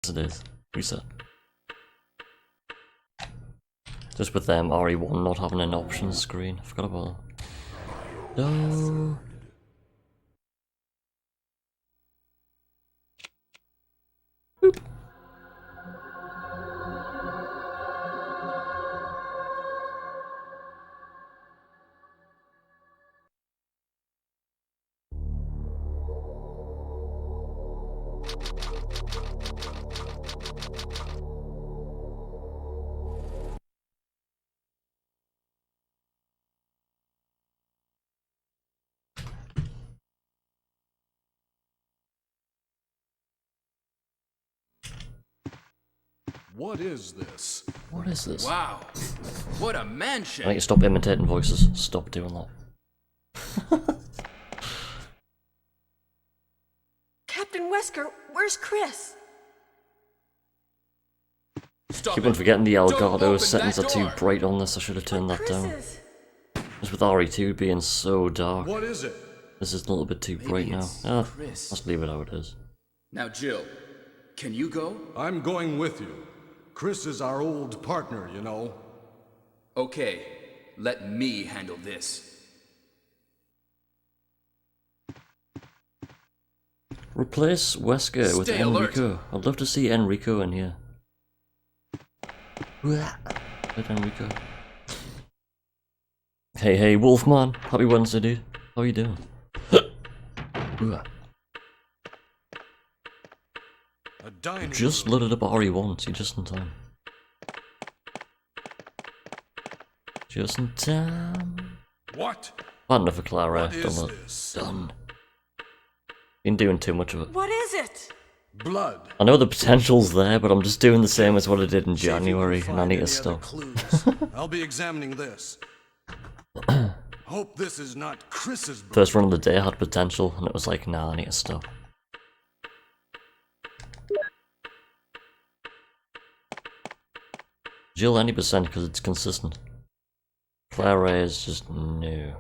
Yes, it is. Reset. Just with them RE1 not having an options screen. I forgot about that. No. Boop. What is this? What is this? Wow, what a mansion! I need to stop imitating voices. Stop doing that. Captain Wesker, where's Chris? Stop Keep on it. forgetting the Don't Elgato open settings that are too door. bright on this. I should have turned that Chris down. is. Just with RE2 being so dark. What is it? This is a little bit too Maybe bright now. it's Ah, Chris. let's leave it how it is. Now, Jill, can you go? I'm going with you. Chris is our old partner, you know. Okay, let me handle this. Replace Wesker with Stay alert. Enrico. I'd love to see Enrico in here. With Enrico. Hey, hey, Wolfman. Happy Wednesday, dude. How you doing? A dining Just room. loaded up RE1, so you're just in time. Just in time. What? Bad enough for Clara. What is Done. this? Done. Been doing too much of it. What is it? Blood. I know the potential's there, but I'm just doing the same as what I did in See if you can January, and I find need any to other stop. clues. I'll be examining this. Hope this is not Chris's blood. First run of the day had potential, and it was like, nah, I need to stop. Jill any percent because it's consistent. Clara is just no.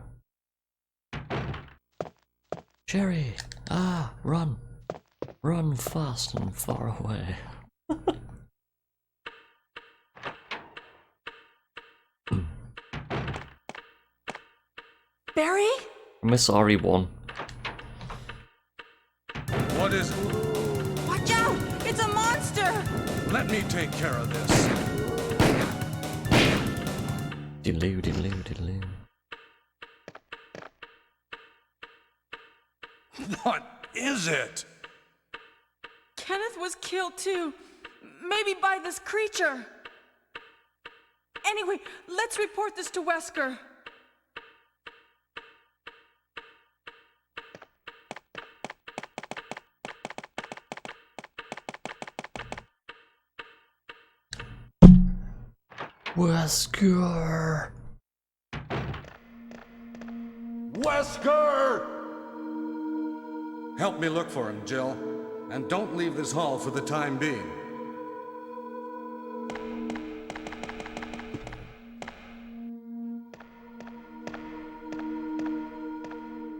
Jerry! Ah, run! Run fast and far away. Barry? Miss RE1. What is it? Watch out! It's a monster! Let me take care of this. Diddloo, diddloo, diddloo. What is it? Kenneth was killed too. Maybe by this creature. Anyway, let's report this to Wesker. Wesker! Wesker! Help me look for him, Jill. And don't leave this hall for the time being.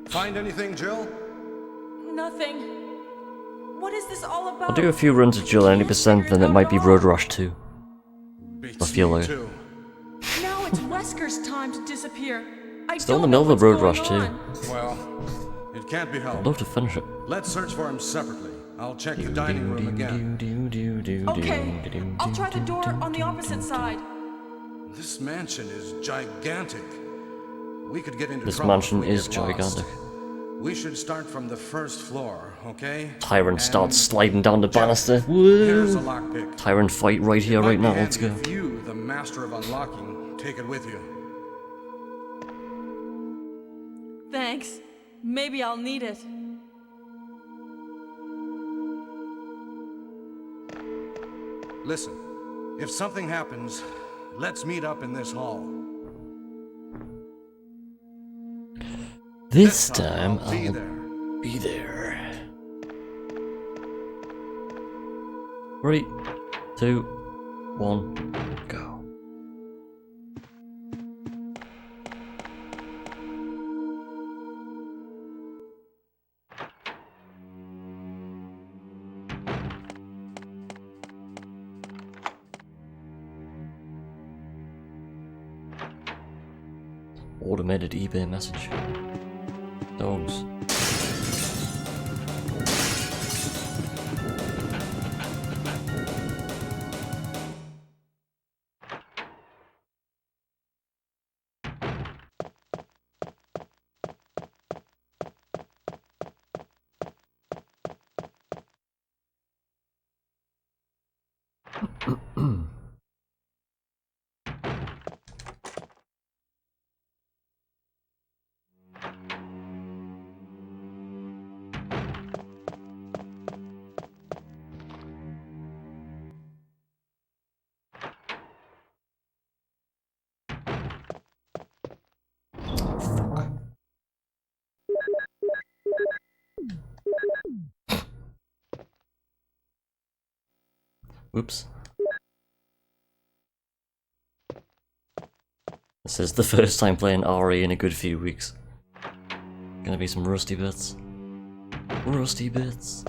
Find anything, Jill? Nothing. What is this all about? I'll do a few runs of Jill any percent, then it might be Road Rush 2. Beats I feel me like- too. Now it's Wesker's time to disappear. Still in the middle of Road Rush 2. Well, it can't be I'd helped. love to finish it. Let's search for him separately. I'll check the dining room again. Okay, I'll try the door on the opposite side. This mansion is gigantic. We could get into This trouble if mansion we is get lost. gigantic. We should start from the first floor, okay? Tyrant starts And sliding down the Jeff, banister. Here's a Woo! lockpick. Tyrant fight right here, It might right be now. handy Let's go. If you, the master of unlocking, take it with you. Thanks. Maybe I'll need it. Listen, if something happens, let's meet up in this hall. This time I'll be I'll there. be there. 3, 2, 1, go. automated eBay message. Dogs. Whoops. This is the first time playing RE in a good few weeks. Gonna be some rusty bits. Rusty bits.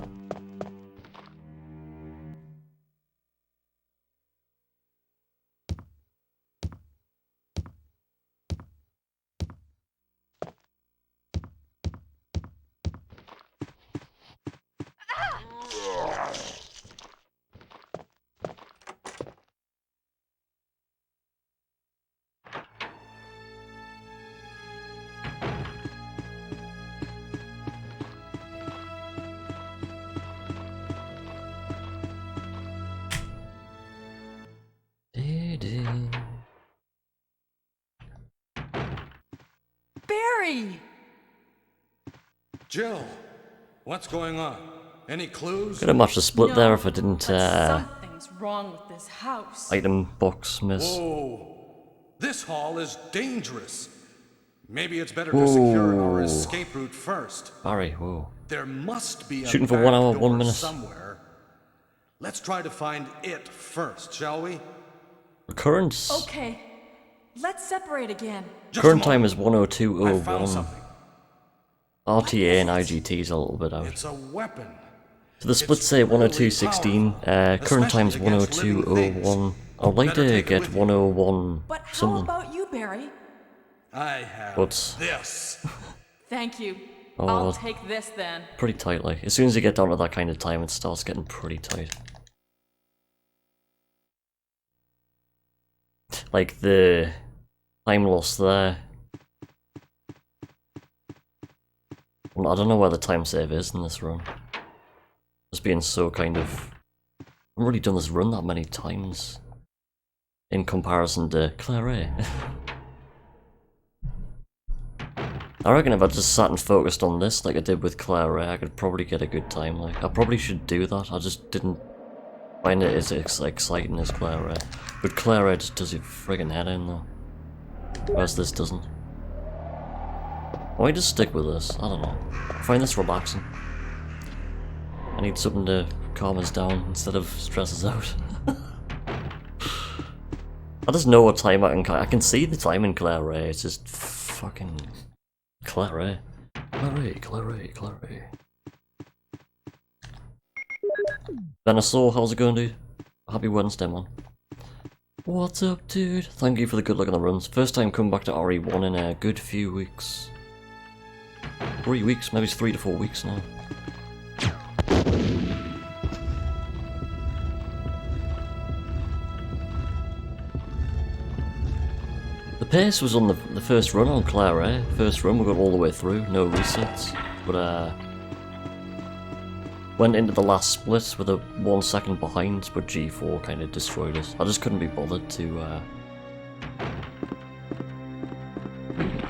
Barry! Jill, what's going on? Any clues? Could have matched the split there if I didn't Something's wrong with this house. item box miss. Whoa. This hall is dangerous. Maybe it's better to secure our escape route first. Barry, whoa. There must be a Shooting for back 1 hour, door 1 minute. somewhere. Let's try to find it first, shall we? Current Okay, let's separate again. Just current a time moment. is I found 102.01. something. RTA and IGT is a little bit out. It's a weapon. So the splits say 102.16. Current time's 102.01. I'd like to get 101 But how something. about you, Barry? I have But- this. Thank you. Oh, I'll take this then. pretty tight, like. As soon as you get down to that kind of time, it starts getting pretty tight. Like the time loss there. Well, I don't know where the time save is in this run. Just being so kind of... I haven't really done this run that many times. In comparison to Claire. I reckon if I just sat and focused on this like I did with Claire, I could probably get a good time. Like, I probably should do that. I just didn't find it as exciting as Claire. But Claire just does your friggin' head in though. Whereas this doesn't. Why just stick with this? I don't know. I find this relaxing. I need something to calm us down instead of stress us out. I just know what time I can see the time in Claire. It's just fucking Claire. Claire. Venusaur, how's it going, dude? Happy Wednesday, man. What's up, dude? Thank you for the good luck on the runs. First time coming back to RE1 in a good few weeks. 3 weeks, maybe it's 3 to 4 weeks now. The pace was on the first run on Claire. First run we got all the way through, no resets. But went into the last split with a 1 second behind, but G4 kind of destroyed us. I just couldn't be bothered to I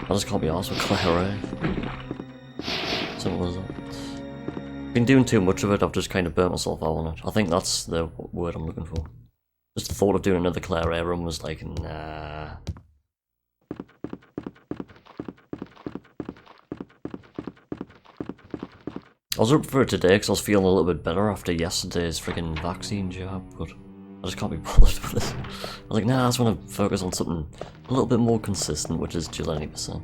just can't be arsed with Claire. Simple as that. Been doing too much of it, I've just kind of burnt myself out on it. I think that's the word I'm looking for. Just the thought of doing another Claire run was like, nah. I was up for it today because I was feeling a little bit better after yesterday's freaking vaccine jab, but I just can't be bothered with this. I was like, nah, I just want to focus on something a little bit more consistent, which is Jill 80%.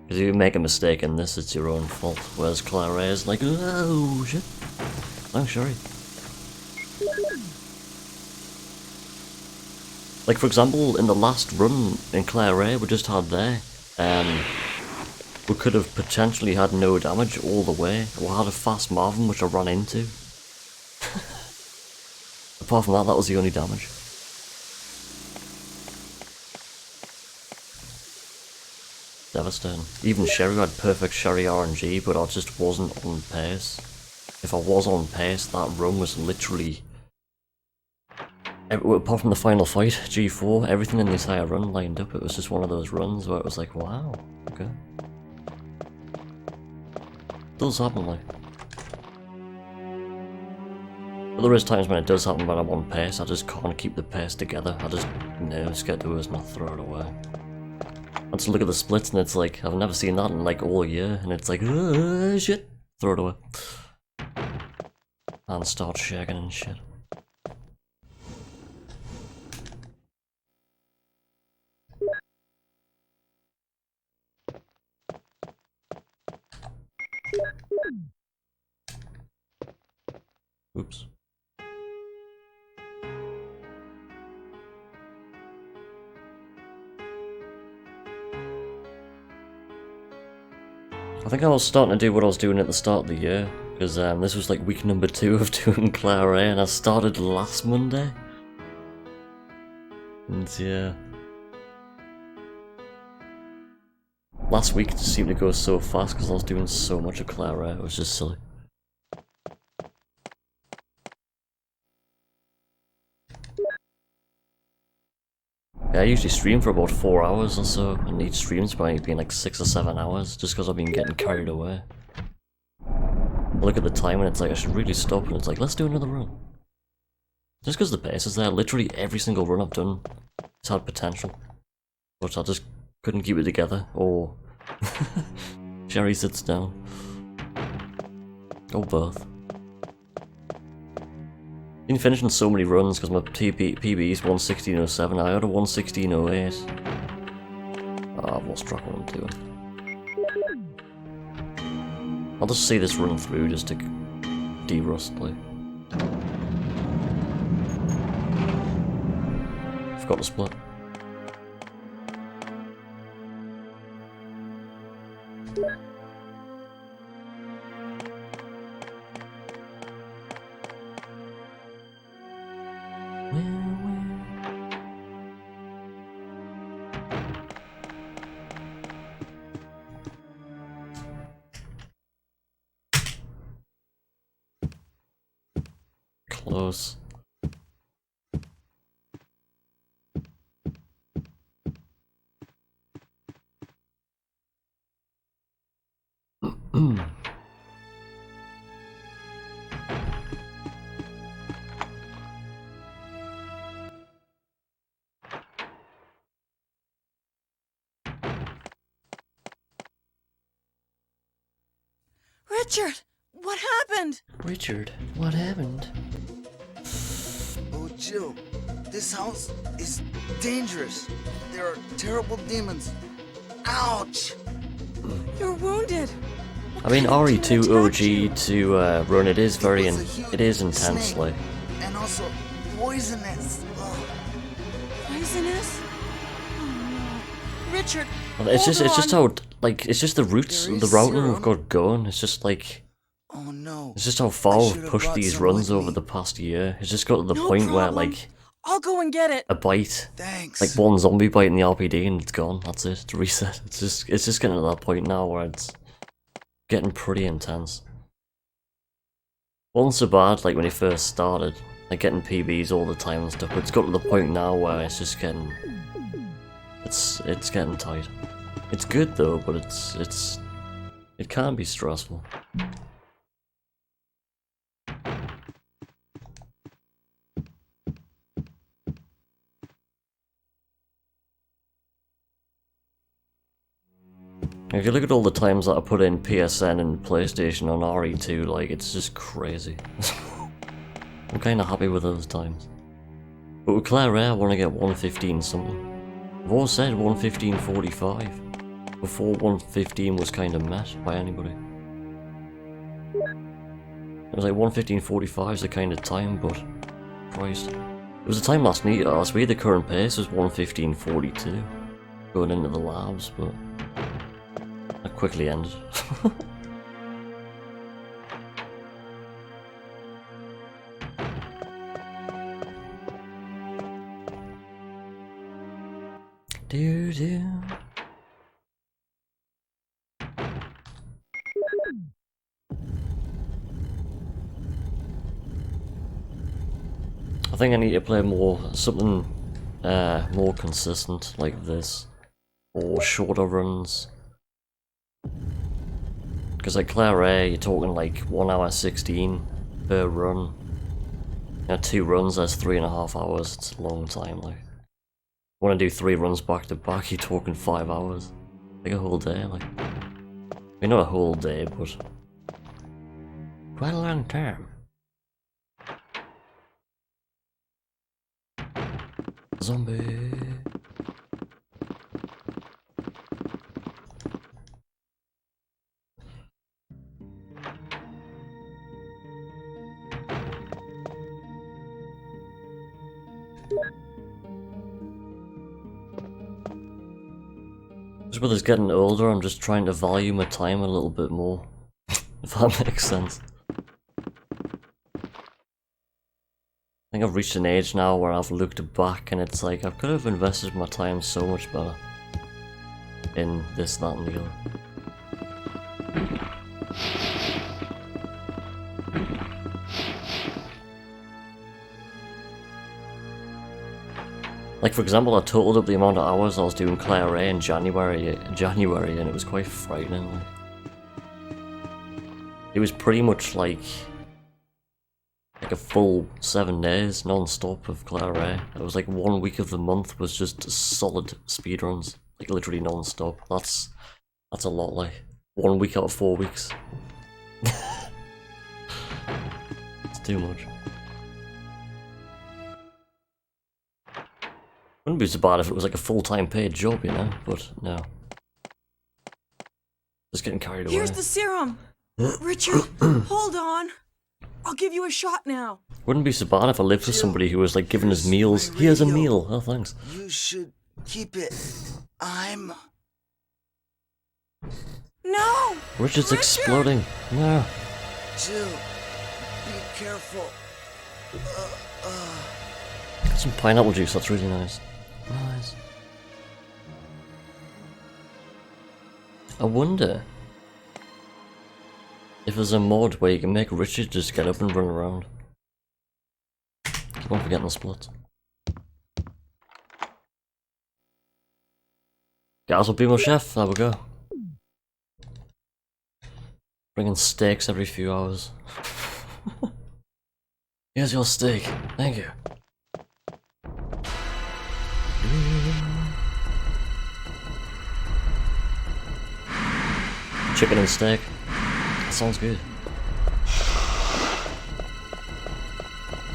Because if you make a mistake in this, it's your own fault. Whereas Claire is like, oh shit. Thanks, Sherry. Like, for example, in the last run in Claire we just had there, we could have potentially had no damage all the way, or had a fast Marvin which I ran into. Apart from that, that was the only damage. Devastating. Even Sherry had perfect Sherry RNG, but I just wasn't on pace. If I was on pace, that run was literally... Apart from the final fight, G4, everything in the entire run lined up. It was just one of those runs where it was like, wow, okay. Does happen, like. But there is times when it does happen when I'm on pace, I just can't keep the pace together. I just, just get to it and not throw it away. I just look at the splits and it's like, I've never seen that in like all year, and it's like, shit, throw it away. And start shaking and shit. Oops. I think I was starting to do what I was doing at the start of the year, because this was like week number 2 of doing Clara, and I started last Monday. And yeah. Last week just seemed to go so fast because I was doing so much of Clara, it was just silly. Yeah, I usually stream for about 4 hours or so, and each stream's probably been like 6 or 7 hours, just because I've been getting carried away. I look at the time and it's like, I should really stop, and it's like, let's do another run. Just because the pace is there, literally every single run I've done has had potential. But I just couldn't keep it together, or Sherry sits down. Or both. Been finishing so many runs because my PB is 116.07, I had a 116.08. I've lost track of what I'm doing. I'll just see this run through just to de-rust, like. Forgot to split. Close. Richard, what happened? Richard, what happened? Oh, Jill, this house is dangerous. There are terrible demons. Ouch! You're wounded. I mean, What kind of RE2 demon attacked you? OG to run, it is very, was a huge it is intense, snake, like. and also poisonous. Ugh. Poisonous? Oh no. Richard, Well, it's hold just on. how, like, it's just the roots, There the is routing serum. we've got going, it's just like, Oh no. it's just how far I we've should've pushed brought these some runs with over me. the past year. It's just got to the No point where, problem. like, I'll go and get it. a bite, Thanks. like one zombie bite in the RPD and it's gone, that's it, it's reset. It's just getting to that point now where it's getting pretty intense. Wasn't so bad, like, when it first started, like, getting PBs all the time and stuff, but it's got to the point now where it's just getting, it's getting tight. It's good though, but it can be stressful. If you look at all the times that I put in PSN and PlayStation on RE2, like, it's just crazy. I'm kinda happy with those times. But with Claire I want to get 115 something. I've always said 115.45. Before 115 was kinda met by anybody. It was like 115.45 is the kind of time, but Christ. It was a time last week, the current pace was 115.42. Going into the labs, but That quickly ended. Do do. I think I need to play something more consistent like this, or shorter runs. Because like Claire A, you're talking like 1 hour 16 per run. You know, 2 runs, that's 3.5 hours. It's a long time. Like, want to do 3 runs back to back, you're talking 5 hours, like a whole day. Like, I mean, not a whole day, but quite a long time. Zombie. Just with us getting older, I'm just trying to value my time a little bit more, if that makes sense. I think I've reached an age now where I've looked back and it's like, I could have invested my time so much better in this, that and the other. Like for example, I totaled up the amount of hours I was doing Claire A in January, and it was quite frightening. Like, it was pretty much like a full 7 days non-stop of Claire A. It was like 1 week of the month was just solid speedruns, like literally non-stop. That's a lot. Like 1 week out of 4 weeks. It's too much. Wouldn't be so bad if it was like a full-time paid job, you know, but no. Just getting carried away. Here's the serum. Richard, hold on. I'll give you a shot now. Wouldn't be so bad if I lived with somebody who was like giving us meals. Here's a meal. Oh, thanks. You should keep it. I'm... No! Richard's Richard! exploding. No. Jill, be careful. Got some pineapple juice, that's really nice. Nice. I wonder if there's a mod where you can make Richard just get up and run around. Keep on forgetting the splits. Guys will be my chef, there we go. Bringing steaks every few hours. Here's your steak, thank you. Chicken and steak. That sounds good.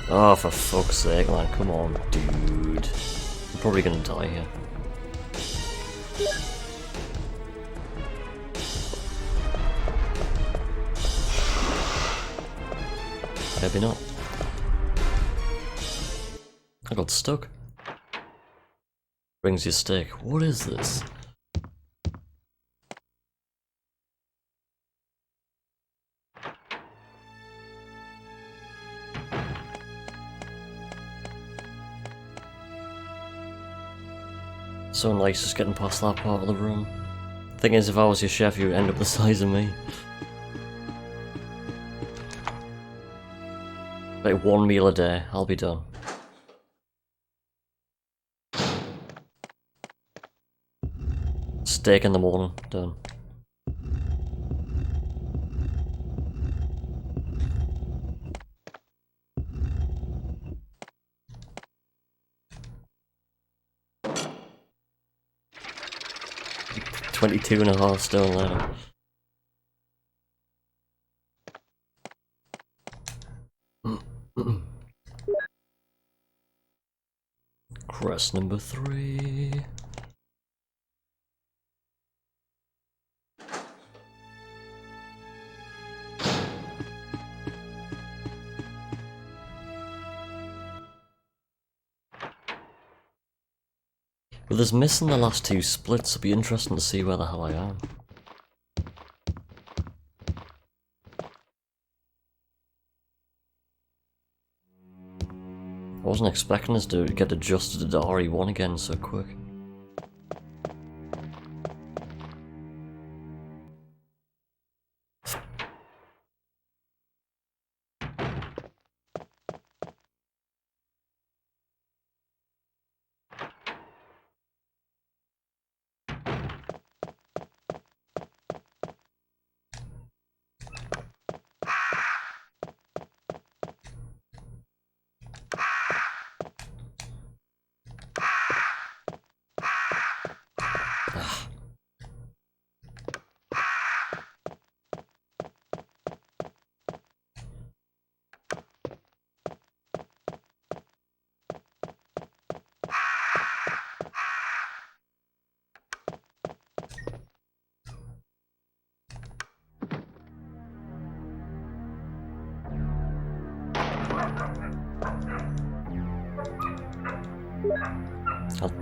Oh, for fuck's sake, man. Come on, dude. I'm probably gonna die here. Maybe not. I got stuck. Brings you steak. What is this? So nice just getting past that part of the room. Thing is, if I was your chef, you'd end up the size of me. Like 1 meal a day, I'll be done. Steak in the morning, done. $22.5 stone later. Crest number 3. With us missing the last 2 splits, it'll be interesting to see where the hell I am. I wasn't expecting this to get adjusted to RE1 again so quick.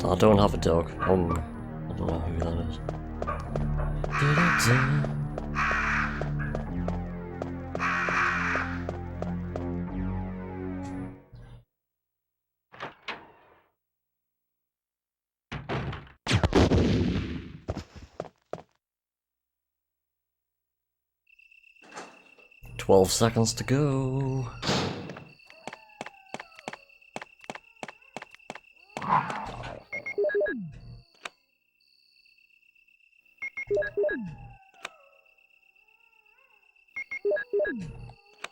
I don't have a dog. I don't know who that is. Da-da-da. 12 seconds to go.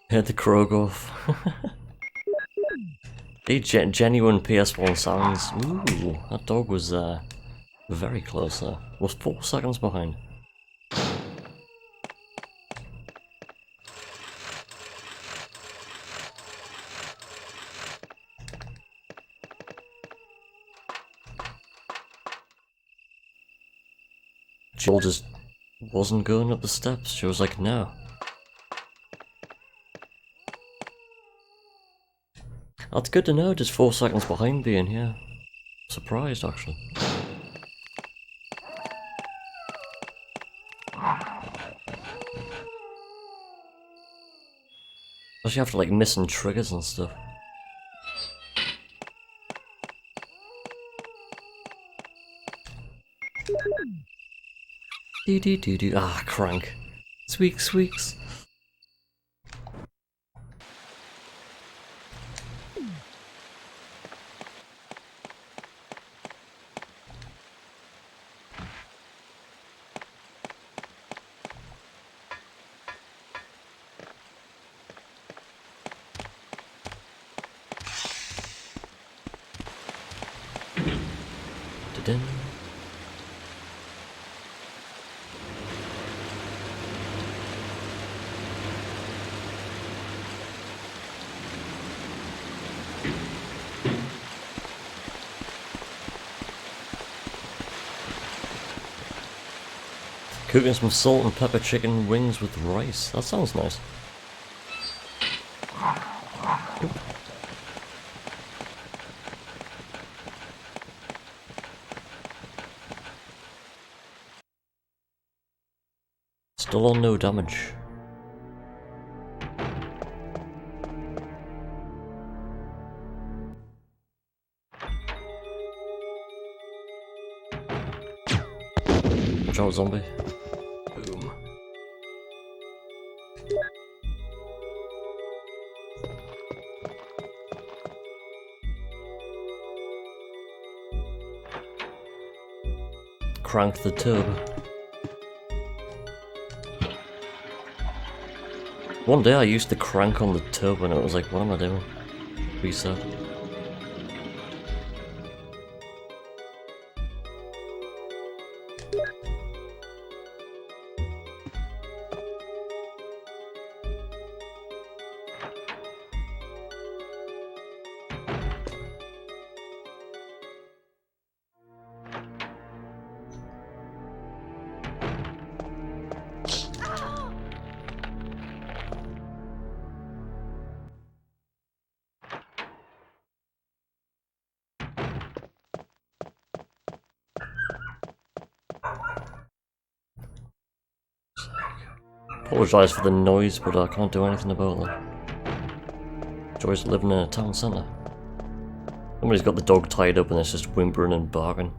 Hit the Krog off. Genuine PS1 sounds. Ooh, that dog was very close there. Was 4 seconds behind. Jill just wasn't going up the steps. She was like, no. That's good to know, just 4 seconds behind being here. Surprised, actually. Especially after, like, missing triggers and stuff. Do. Ah, crank. Squeaks. Da-dun. Cooking some salt and pepper chicken wings with rice. That sounds nice. Still on no damage. Watch out, zombie. Boom. Crank the turbo. One day I used the crank on the turbo and it was like, what am I doing? Reset. Apologise for the noise, but I can't do anything about that. Joys of living in a town centre. Somebody's got the dog tied up and it's just whimpering and barking.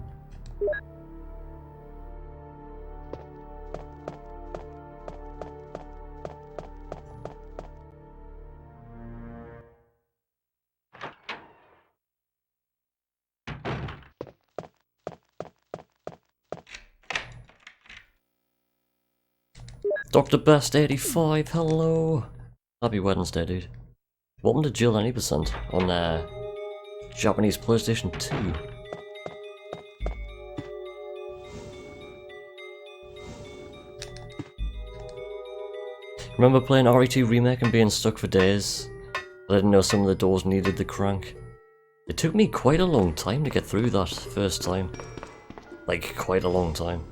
Dr. Best 85, hello! Happy Wednesday, dude. Welcome to Jill 90% on Japanese PlayStation 2. Remember playing RE2 Remake and being stuck for days? But I didn't know some of the doors needed the crank. It took me quite a long time to get through that first time. Like, quite a long time.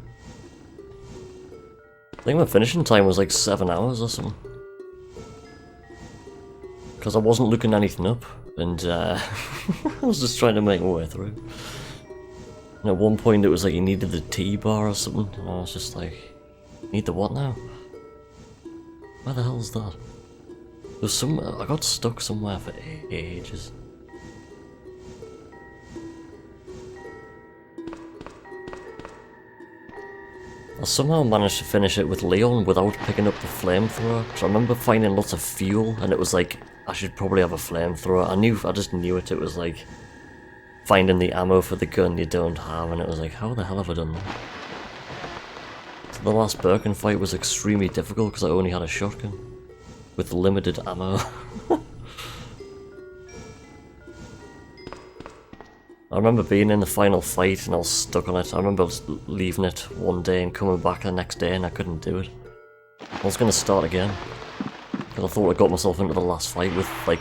I think my finishing time was like 7 hours or something. Because I wasn't looking anything up, and I was just trying to make my way through. And at one point it was like you needed the T-bar or something, and I was just like, need the what now? Where the hell's that? There's some, I got stuck somewhere for ages. I somehow managed to finish it with Leon without picking up the flamethrower, because I remember finding lots of fuel, and it was like, I should probably have a flamethrower. I just knew it was like, finding the ammo for the gun you don't have, and it was like, how the hell have I done that? So the last Birkin fight was extremely difficult, because I only had a shotgun, with limited ammo. I remember being in the final fight and I was stuck on it. I remember leaving it one day and coming back the next day and I couldn't do it. I was going to start again. Because I thought I got myself into the last fight with, like,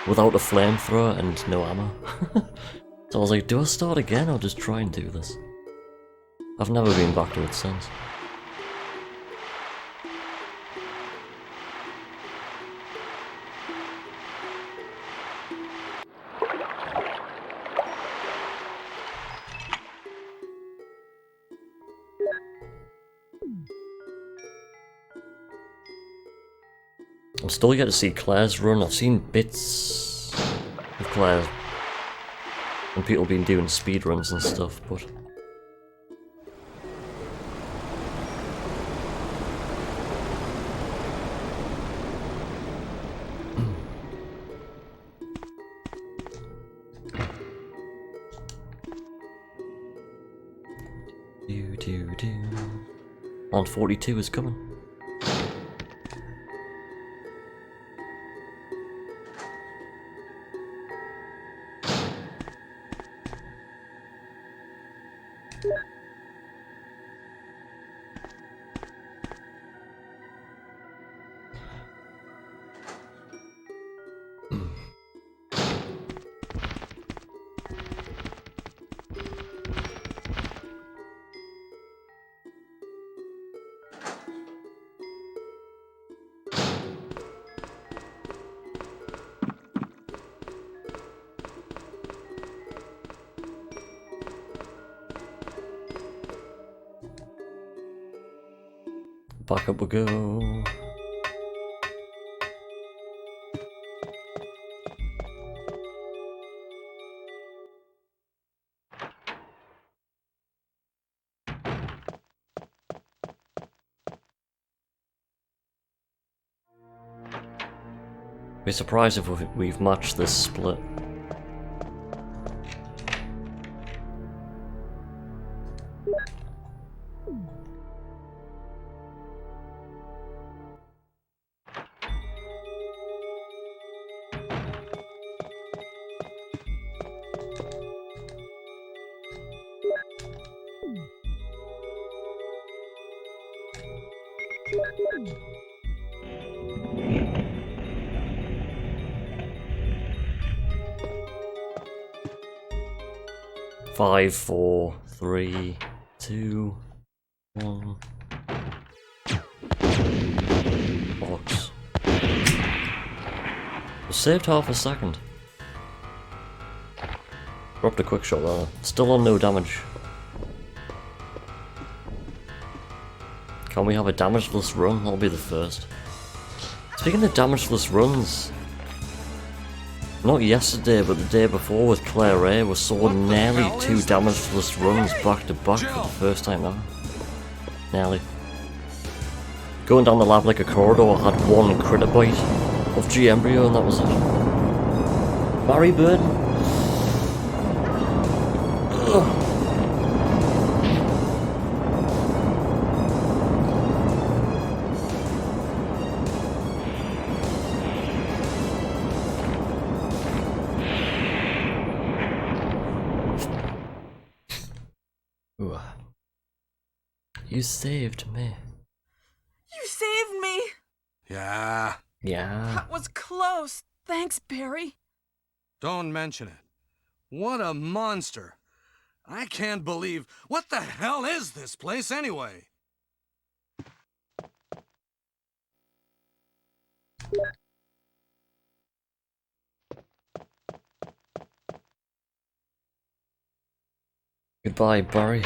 without a flamethrower and no ammo. So I was like, do I start again or just try and do this? I've never been back to it since. I'm still yet to see Claire's run. I've seen bits of Claire's and people been doing speedruns and stuff, but Round 42 is coming. Back up we go. Be surprised if we've matched this split. Five, 4, 3, 2, 1. Box. Was saved half a second. Dropped a quick shot there. Still on no damage. Can we have a damageless run? That'll be the first. Speaking of damageless runs, Not yesterday, but the day before with Claire A, we saw nearly 2 damageless runs back to back for the first time ever. Nearly. Going down the lab like a corridor, I had 1 critter bite of G embryo and that was it. Barry Burton. Ugh. Ooh. You saved me. You saved me! Yeah, Yeah. That was close. Thanks, Barry. don't mention it. What a monster. I can't believe... What the hell is this place anyway? Goodbye, Barry.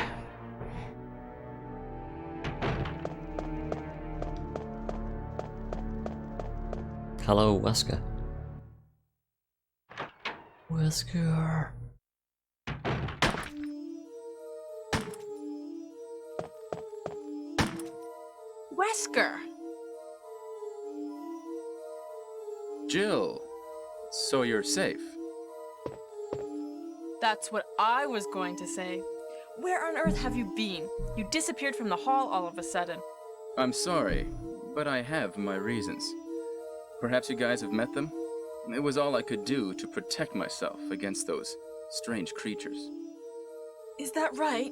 Hello, Wesker. Wesker. Wesker. Jill, so you're safe. That's what I was going to say. Where on earth have you been? You disappeared from the hall all of a sudden. I'm sorry, but I have my reasons. Perhaps you guys have met them? It was all I could do to protect myself against those strange creatures. Is that right?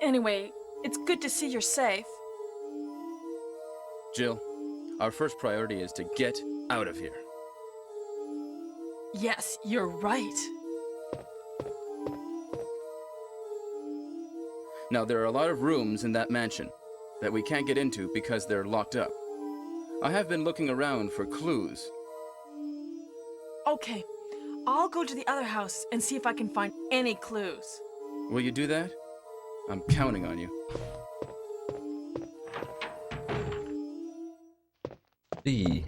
Anyway, it's good to see you're safe. Jill, our first priority is to get out of here. Yes, you're right. Now, there are a lot of rooms in that mansion that we can't get into because they're locked up. I have been looking around for clues. Okay, I'll go to the other house and see if I can find any clues. Will you do that? I'm counting on you. B.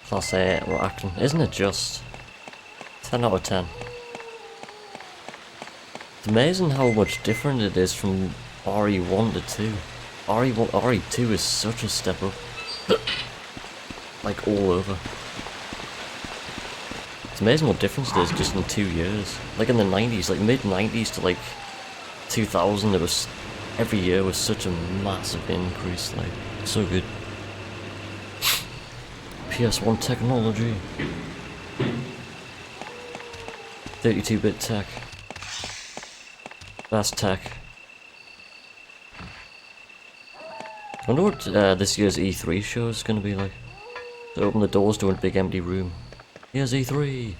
Class A, we're acting. Isn't it just 10 out of 10? It's amazing how much different it is from RE1 to 2. RE2 is such a step up. Like all over. It's amazing what difference it is just in 2 years. Like in the 90s, like mid 90s to like 2000, it was every year was such a massive increase. Like so good. PS1 technology. 32-bit tech. Fast tech. I wonder what this year's E3 show is going to be like. To open the doors to a big empty room. Here's E3!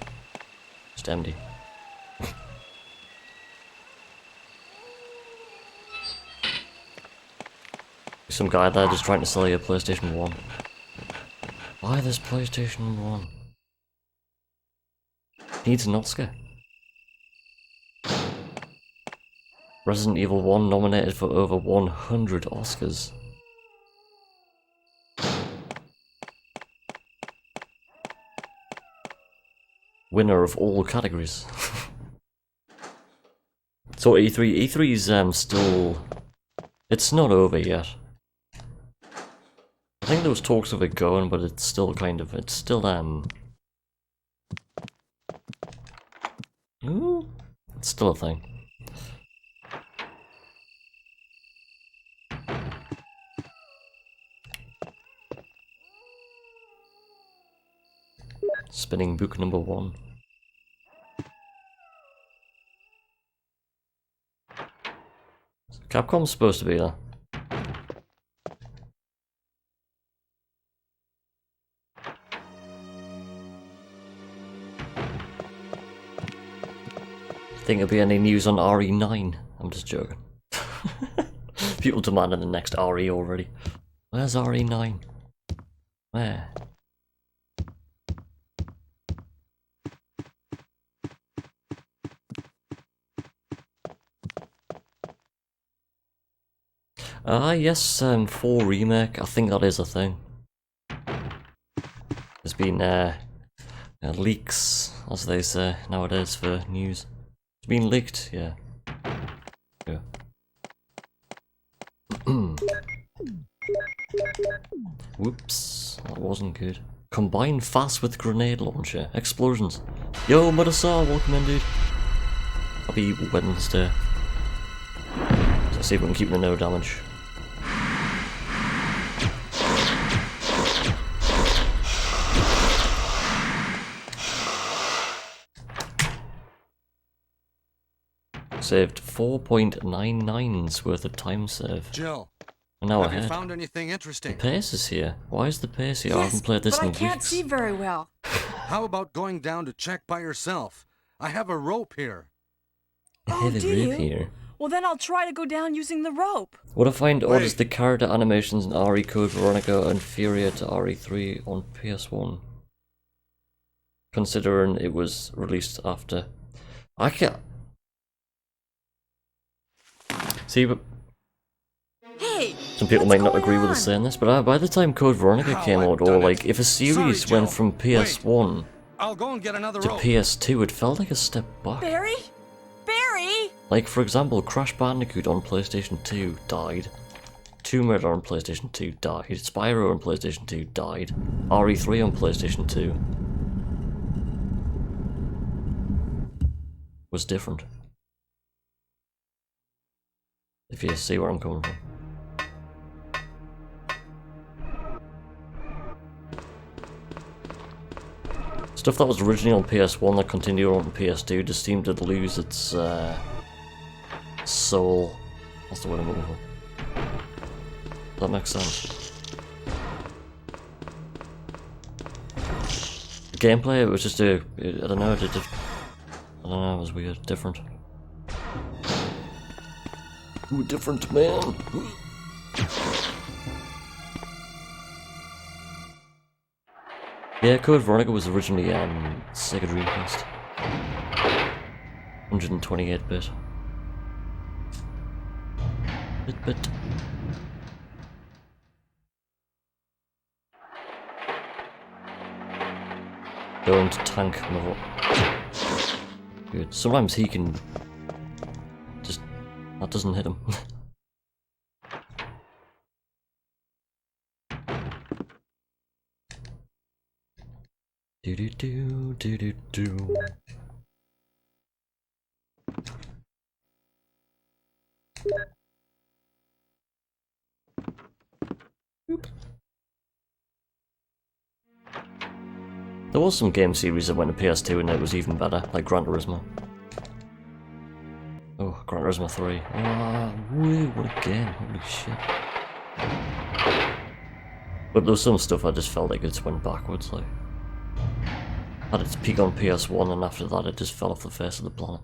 Just empty. Some guy there just trying to sell you a PlayStation 1. Why this PlayStation 1? Needs an Oscar. Resident Evil 1 nominated for over 100 Oscars. Winner of all categories. So E3's still... It's not over yet. I think there was talks of it going, but it's still kind of... It's still, Ooh, it's still a thing. Spinning book number 1. Capcom's supposed to be there. Think there'll be any news on RE9? I'm just joking. People demanding the next RE already. Where's RE9? Where? Yes, 4 remake, I think that is a thing. There's been, leaks, as they say nowadays for news. It's been leaked, yeah. Yeah. Whoops, that wasn't good. Combine fast with grenade launcher. Explosions. Yo, Mudasar, welcome in, dude. Happy Wednesday. Let's see if we can keep the no damage. Saved 4.99's worth of time save. Jill, And now have you ahead. found anything The interesting? pace is here. Why is the pace here? I Yes, haven't played this but in I can't weeks. see very well. How about going down to check by yourself? I have a rope here. A Oh, heavy do rope you? here. Well, then I'll try to go down using the rope. What I find odd is Wait. the character animations in RE Code Veronica are inferior to RE3 on PS1. Considering it was released after. I can't. See, but Hey, some people what's might not going agree with on? us saying this, but by the time Code Veronica How came I've out, or done it. like if a series Sorry, went Jill. from PS1 I'll go and get another to rope. PS2, it felt like a step back. Barry? Barry? Like, for example, Crash Bandicoot on PlayStation 2 died. Tomb Raider on PlayStation 2 died. Spyro on PlayStation 2 died. RE3 on PlayStation 2 was different. If you see where I'm coming from. Stuff that was originally on PS1 that continued on PS2 just seemed to lose its soul. That's the word I'm looking for. Does that make sense? The gameplay, it was just I don't know, it was weird, different. Ooh, different, man! Yeah, Code Veronica was originally Sega Dreamcast. 128-bit. Bit. Don't tank more. Good. Sometimes he can just that doesn't hit him. Do do do do do do. Oop. There was some game series that went to PS2 and it was even better, like Gran Turismo. Oh, Gran Turismo 3. Ah, woo, what a game, holy shit. But there was some stuff I just felt like it just went backwards, like. Had its peak on PS1 and after that it just fell off the face of the planet.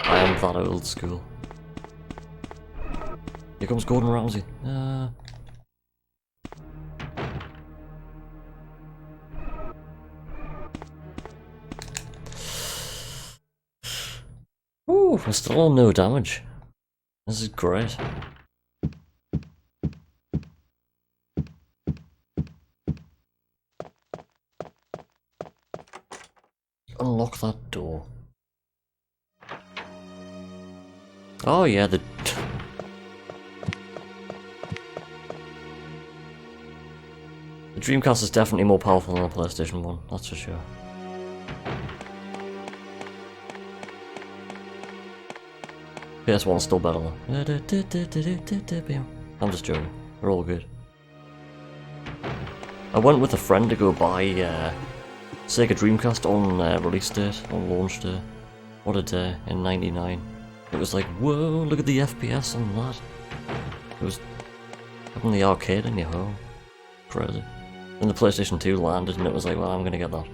I am that old school. Here comes Gordon Ramsay. Ooh, we're still on no damage. This is great. Unlock that door. Oh yeah, the Dreamcast is definitely more powerful than the PlayStation 1, that's for sure. PS1's still better though. I'm just joking, they're all good. I went with a friend to go buy Sega Dreamcast on release date, on launch day. What a day, in '99. It was like, whoa, look at the FPS on that. It was having the arcade in your home. Crazy. Then the PlayStation 2 landed and it was like, well, I'm gonna get that.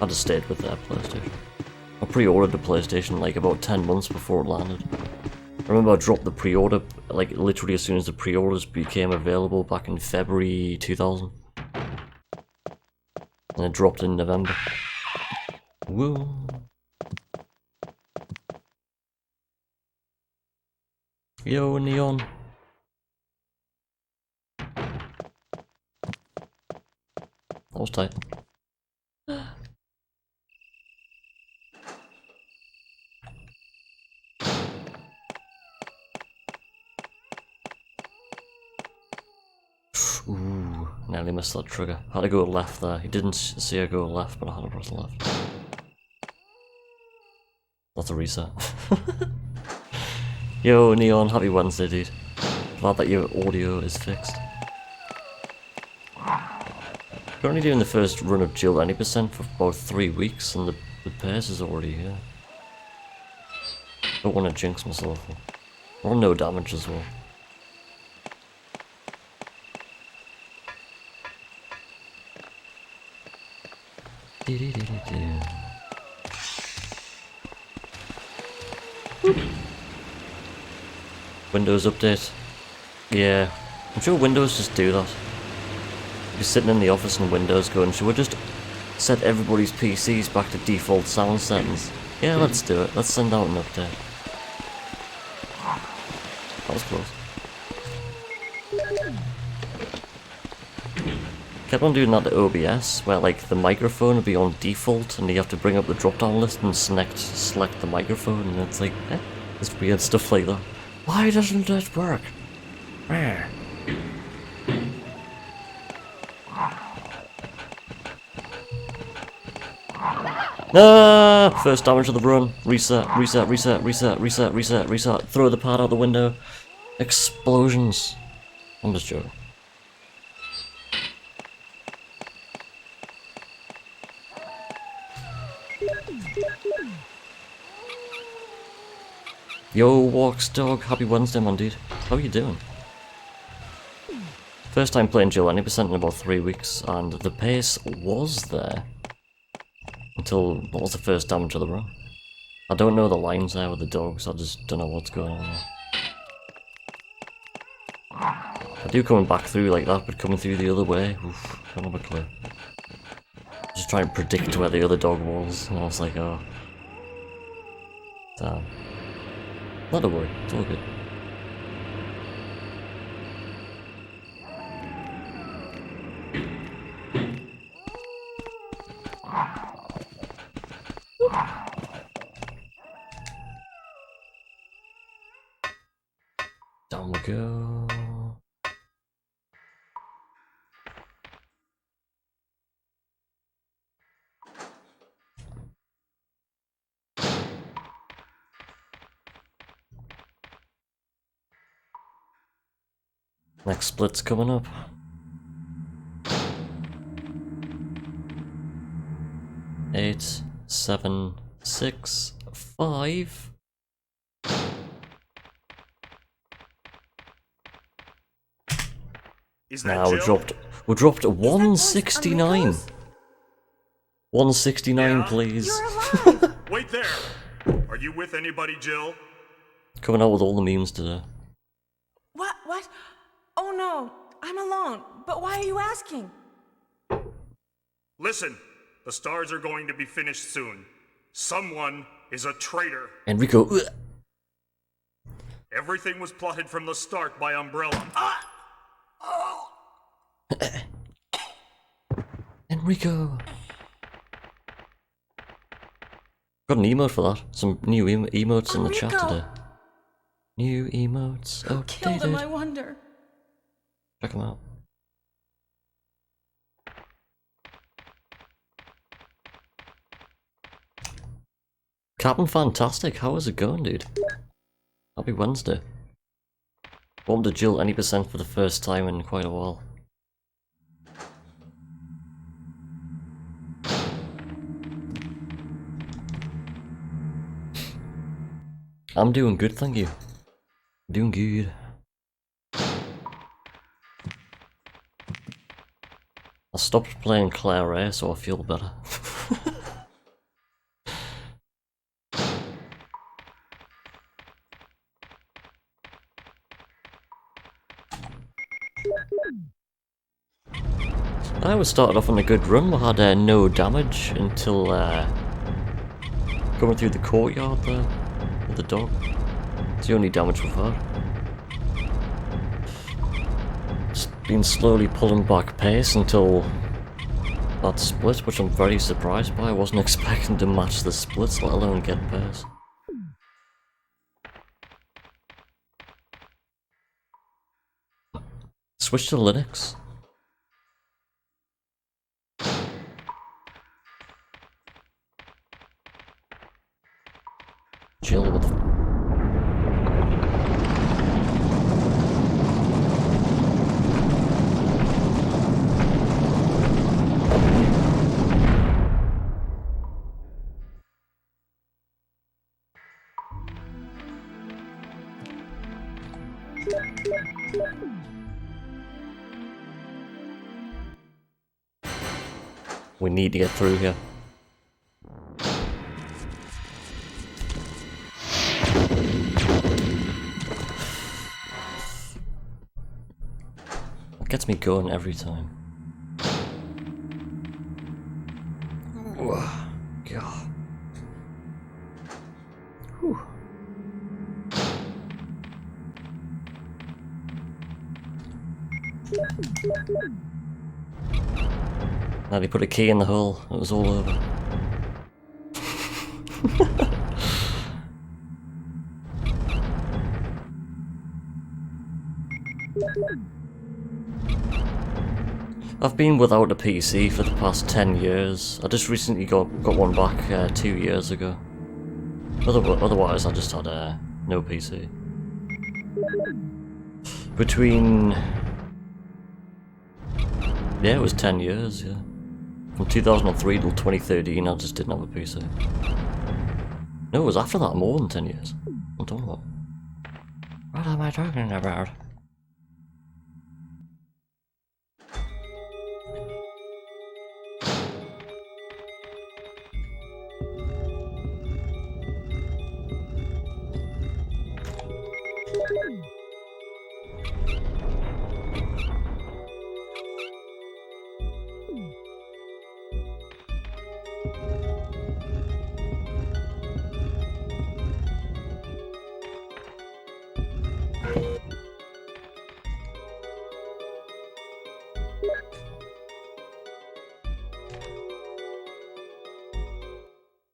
I just stayed with that PlayStation. I pre-ordered the PlayStation like about 10 months before it landed. I remember I dropped the pre-order, like literally as soon as the pre-orders became available back in February 2000. And it dropped in November. Woo. Yo, Neon. That was tight. Ooh, nearly missed that trigger. Had to go left there. He didn't see her go left, but I had to press left. That's a reset. Yo, Neon, happy Wednesday, dude. Glad that your audio is fixed. Currently doing the first run of Jill any percent for about 3 weeks, and the pace is already here. Don't want to jinx myself. Or no damage as well. Windows update. Yeah, I'm sure Windows just do that. You're sitting in the office and Windows going, should we just set everybody's PCs back to default sound settings? Yeah, let's do it. Let's send out an update. That was close. Kept on doing that to OBS, where like the microphone would be on default and you have to bring up the drop down list and select the microphone, and it's like, it's weird stuff like that. Why doesn't it work? Ah! First damage of the run. Reset, reset, reset, reset, reset, reset, reset. Throw the pad out the window. Explosions. I'm just joking. Yo, Walks Dog, happy Wednesday, man, dude. How are you doing? First time playing Jill any percent in about 3 weeks, and the pace was there. Until, what was the first damage of the run? I don't know the lines there with the dogs, I just don't know what's going on there. I do coming back through like that, but coming through the other way, oof, I don't have a clue. Just trying to predict where the other dog was, and I was like, oh. Damn. Not to worry, it's all good. Down we go. Next split's coming up. Eight, 7, 6, 5. Nah, we dropped 169. 169, Yeah? please. Wait there! Are you with anybody, Jill? Coming out with all the memes today. What? Oh no, I'm alone. But why are you asking? Listen, the stars are going to be finished soon. Someone is a traitor. Enrico. Everything was plotted from the start by Umbrella. Enrico. Got an emote for that. Some new emotes in the chat Enrico. today. New emotes. Who killed him, I Updated. wonder? Check them out. Captain Fantastic, how is it going, dude? Happy Wednesday. Welcome to Jill any percent for the first time in quite a while. I'm doing good, thank you. Doing good. I stopped playing Claire A, so I feel better. I was started off on a good run. We had no damage until Going through the courtyard there with the dog. It's the only damage we've had. Just been slowly pulling back pace until that split, which I'm very surprised by. I wasn't expecting to match the splits, let alone get pace. Switch to Linux. Chill with the... We need to get through here. It gets me going every time. God. Whew. Now they put a key in the hole, it was all over. I've been without a PC for the past 10 years. I just recently got one back 2 years ago. Otherwise I just had no PC. Between... yeah, it was 10 years, yeah. From 2003 till 2013 I just didn't have a PC. No, it was after that, more than 10 years. I'm talking about. What am I talking about?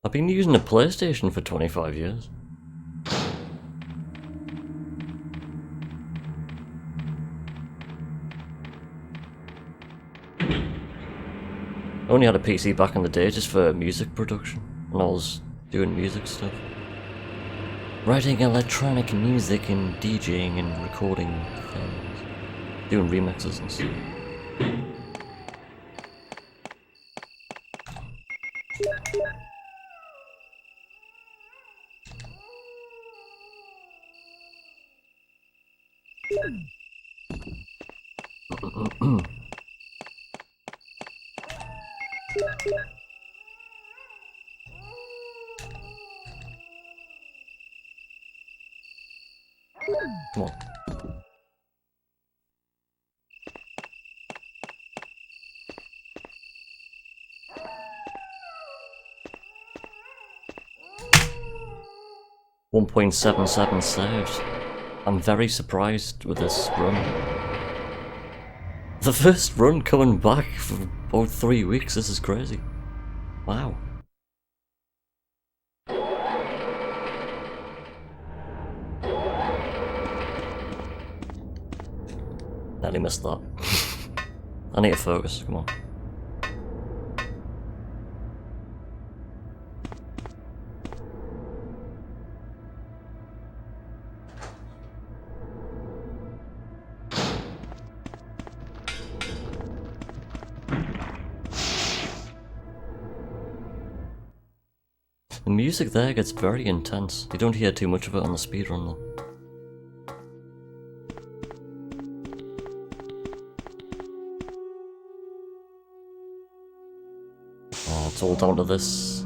I've been using a PlayStation for 25 years. I only had a PC back in the day just for music production, when I was doing music stuff. Writing electronic music and DJing and recording things. Doing remixes and stuff. Come on. .77 saves. I'm very surprised with this run. The first run coming back for about 3 weeks, this is crazy. Wow. Nearly missed that. I need to focus, come on. The music there gets very intense. You don't hear too much of it on the speedrun though. Oh, it's all down to this.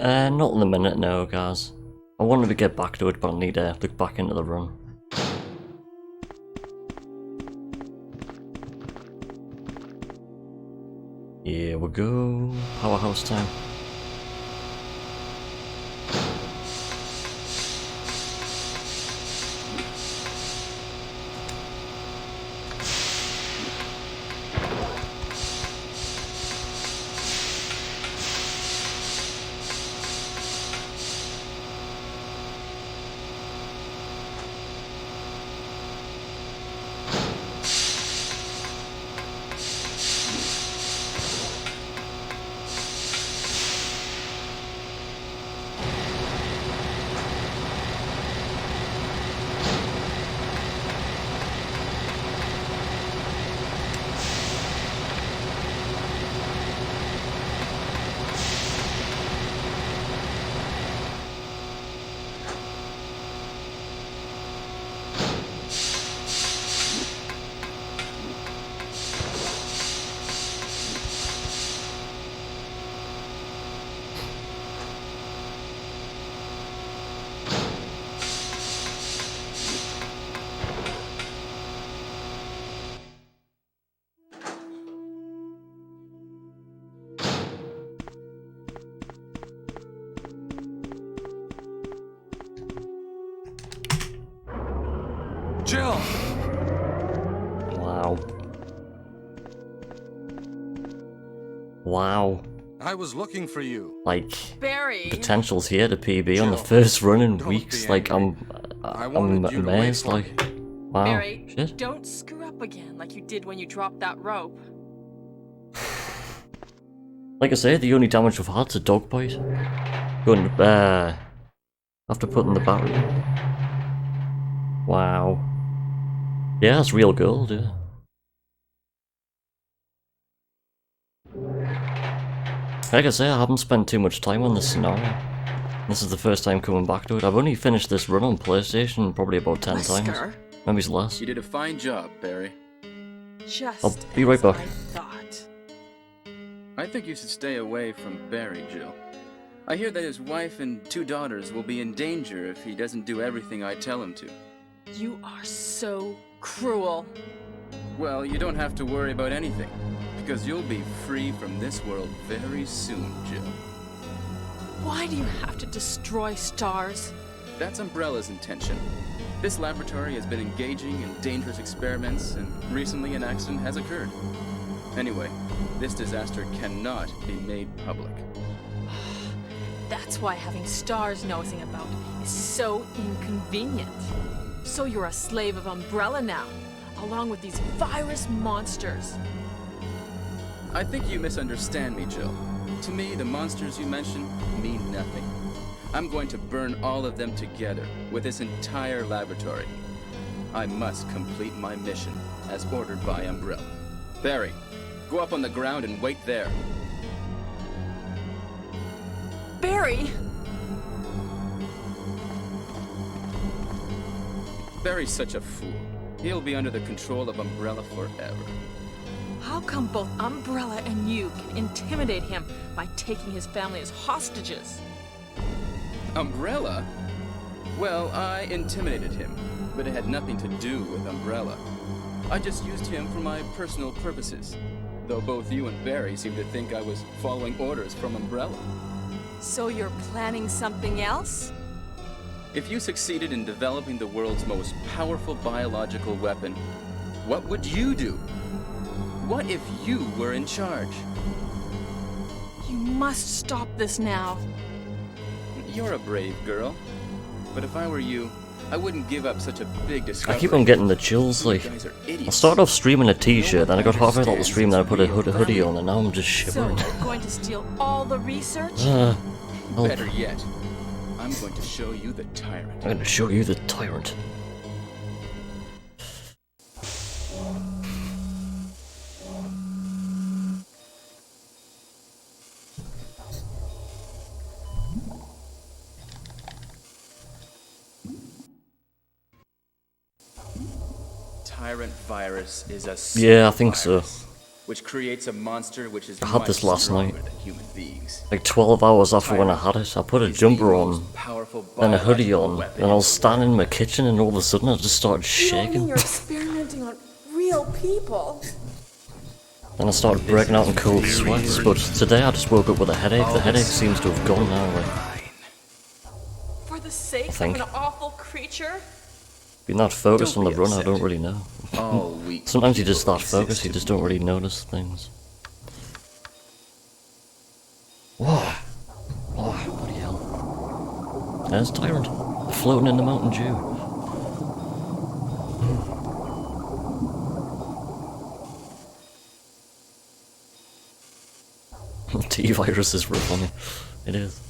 Not in the minute, no, guys. I wanted to get back to it, but I need to look back into the run. Here we go. Powerhouse time. Jill! Wow. Wow. I was looking for you. Like, Barry. potential's here to PB on the Jill, first run in don't weeks. be Like, angry. I wanted you to wait amazed. for Like, me. wow. Barry, Shit. don't screw up again like you did when you dropped that rope. Like I say, the only damage we've had's a dog bite. Going after putting the battery in. Wow. Yeah, that's real gold, yeah. Like I say, I haven't spent too much time on this scenario. This is the first time coming back to it. I've only finished this run on PlayStation probably about 10 times. Whisker? Maybe it's less. You did a fine job, Barry. Just I'll be right as back. I thought. I think you should stay away from Barry, Jill. I hear that his wife and 2 daughters will be in danger if he doesn't do everything I tell him to. You are so cruel. Well, you don't have to worry about anything, because you'll be free from this world very soon, Jill. Why do you have to destroy stars? That's Umbrella's intention. This laboratory has been engaging in dangerous experiments, and recently an accident has occurred. Anyway, this disaster cannot be made public. That's why having stars nosing about is so inconvenient. So you're a slave of Umbrella now, along with these virus monsters. I think you misunderstand me, Jill. To me, the monsters you mention mean nothing. I'm going to burn all of them together with this entire laboratory. I must complete my mission as ordered by Umbrella. Barry, go up on the ground and wait there. Barry! Barry's such a fool. He'll be under the control of Umbrella forever. How come both Umbrella and you can intimidate him by taking his family as hostages? Umbrella? Well, I intimidated him, but it had nothing to do with Umbrella. I just used him for my personal purposes, though both you and Barry seem to think I was following orders from Umbrella. So you're planning something else? If you succeeded in developing the world's most powerful biological weapon, what would you do? What if you were in charge? You must stop this now. You're a brave girl, but if I were you, I wouldn't give up such a big discovery. I keep on getting the chills, You like, guys are I idiots. started off streaming a t-shirt, then I got halfway through the stream, then I put a Understands hoodie it's on, and now I'm just So shivering. you're going to steal all the research? Help. Better yet, I'm going to show you the tyrant. I'm gonna show you the tyrant. Tyrant virus is a Yeah, I think so. virus which creates a monster which is I had much this last stronger night. than human beings. Like 12 hours after when I had it, I put a Is the jumper on, most powerful then a hoodie biological on, weapon and I was in the standing in world. my kitchen and all of a sudden I just started You don't mean shaking. you're experimenting on real people? Then I started breaking out in cold sweats, but today I just woke up with a headache. The headache seems to have gone now. Like, For the sake of think. an awful creature? being that focused on Don't the be run, I upset. don't really know. All weak Sometimes you just people that focused, exist you to just be don't really notice things. Whoa! Oh, bloody hell. There's Tyrant, floating in the Mountain Dew. T-Virus is real funny. It is.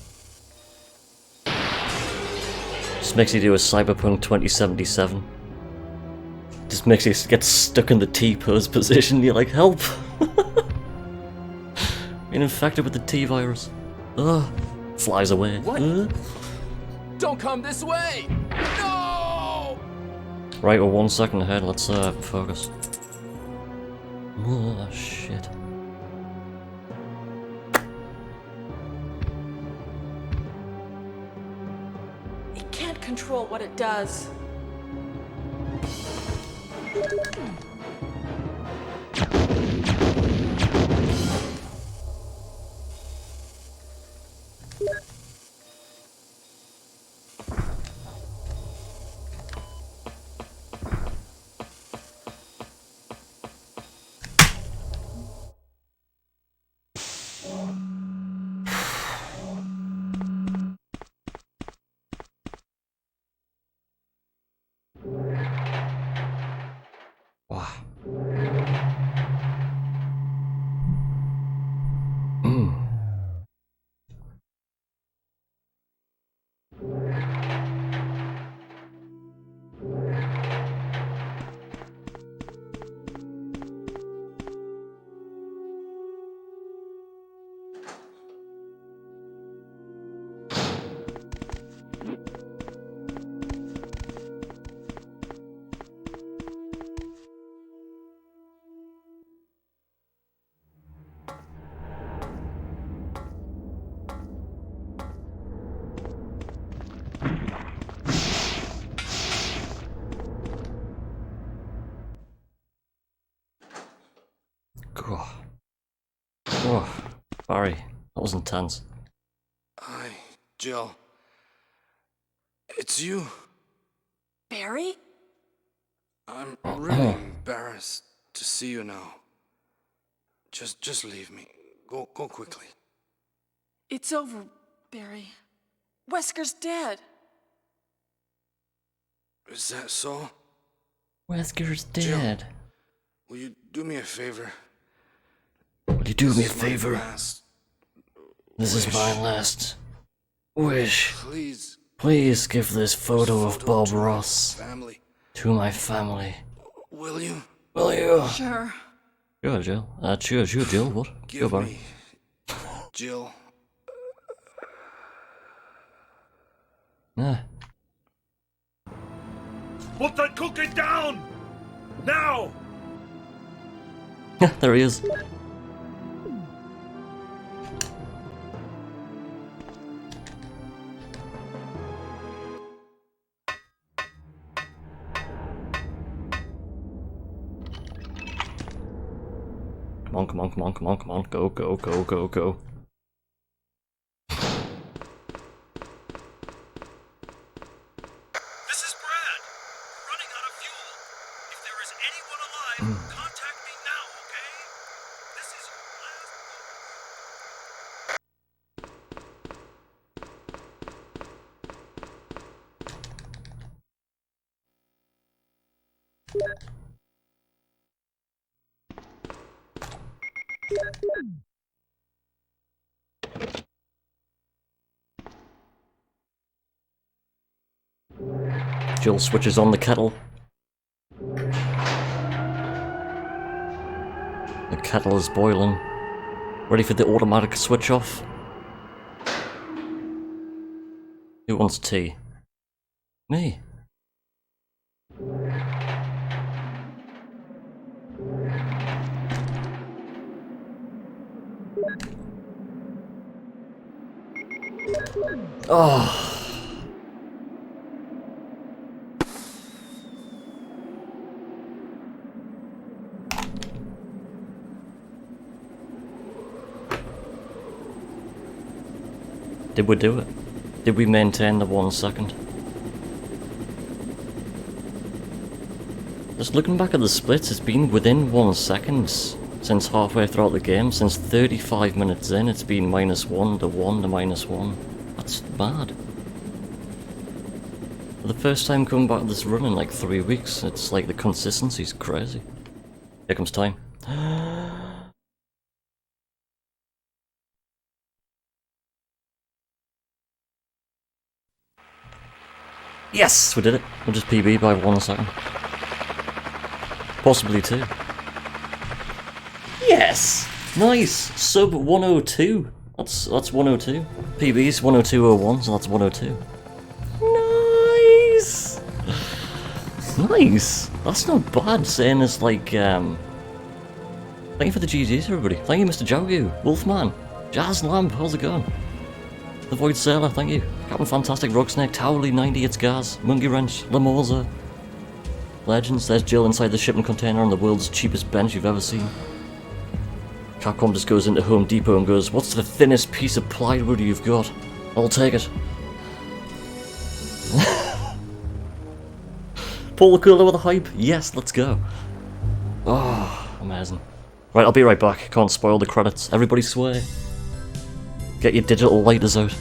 Just makes you do a Cyberpunk 2077. Just makes you get stuck in the T-pose position, you're like, help! Being infected with the T-Virus. Ugh. Flies away. What? Ugh. Don't come this way! No! Right, we're 1 second ahead, let's focus. Oh, shit. It can't control what it does. Wow. Oh. Oh. Barry, that was intense. Hi, Jill. It's you. Barry? I'm really embarrassed to see you now. Just leave me. Go quickly. It's over, Barry. Wesker's dead. Is that so? Wesker's dead. Will you do me a favor? Will you do me a This is my favor? last This is my wish. last wish. Please. Please give this photo of Bob to my Ross family. to my family. Will you Will you? Sure. Sure, Jill. Sure, Jill. What? Sure, give Barry. me Jill? Yeah. Put that cookie down! Now! There he is. Come on. Go. This is Brad. We're running out of fuel. If there is anyone alive, contact me now, okay? This is your last Jill switches on the kettle. The kettle is boiling. Ready for the automatic switch off. Who wants tea? Me. Oh. Did we do it? Did we maintain the 1 second? Just looking back at the splits, it's been within 1 second since halfway throughout the game. Since 35 minutes in, it's been -1 to 1 to -1. That's mad. For the first time coming back to this run in like 3 weeks, it's like the consistency's crazy. Here comes time. Yes! We did it. We'll just PB by 1 second. Possibly 2. Yes! Nice! Sub 102. That's 102. PB's 102.01, so that's 102. Nice! Nice! That's not bad, saying it's like, Thank you for the GGs, everybody. Thank you, Mr. Jogu, Wolfman, Jazz Lamb, how's it going? The Void Sailor, thank you. Captain Fantastic, Rugsnake, Towerly, 90, it's Gaz, Monkey Wrench, Lamorza. Legends, there's Jill inside the shipping container on the world's cheapest bench you've ever seen. Capcom just goes into Home Depot and goes, what's the thinnest piece of plywood you've got? I'll take it. Paul the Cooler with a hype, yes, let's go. Oh, amazing. Right, I'll be right back, can't spoil the credits. Everybody sway. Get your digital lighters out.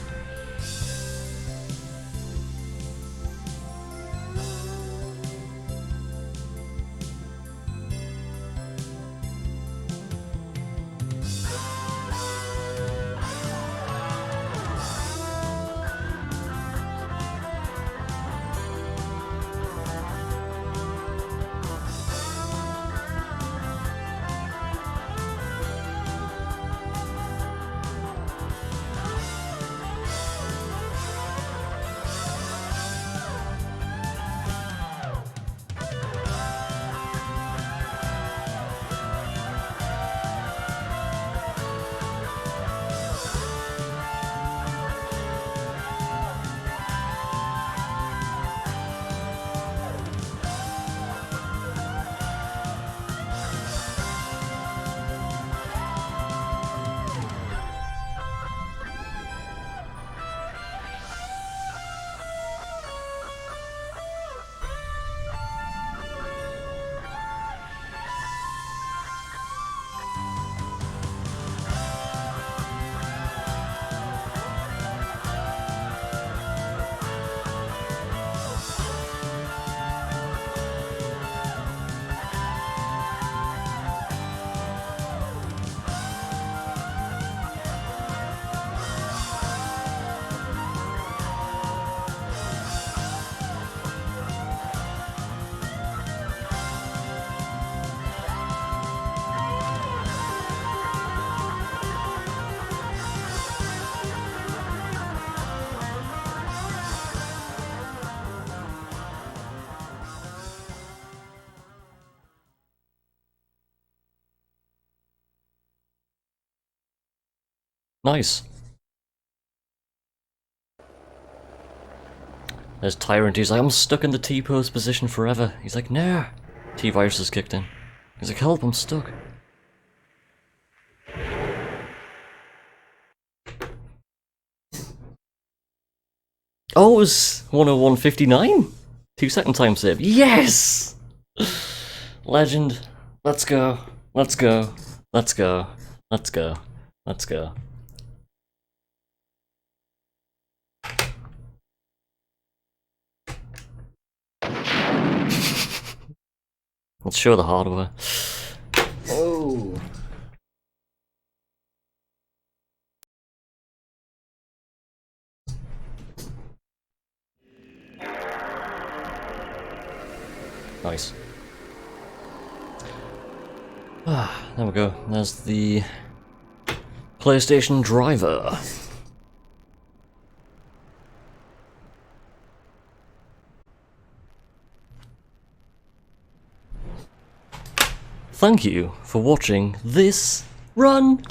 Nice. There's Tyrant, he's like, I'm stuck in the T-pose position forever. He's like, nah. T-virus has kicked in. He's like, help, I'm stuck. Oh, it was 101.59? 2-second time save. Yes! Legend. Let's go. Let's go. Let's go. Let's go. Let's go. Let's show the hardware. Oh. Nice. Ah, there we go. There's the PlayStation driver. Thank you for watching this run.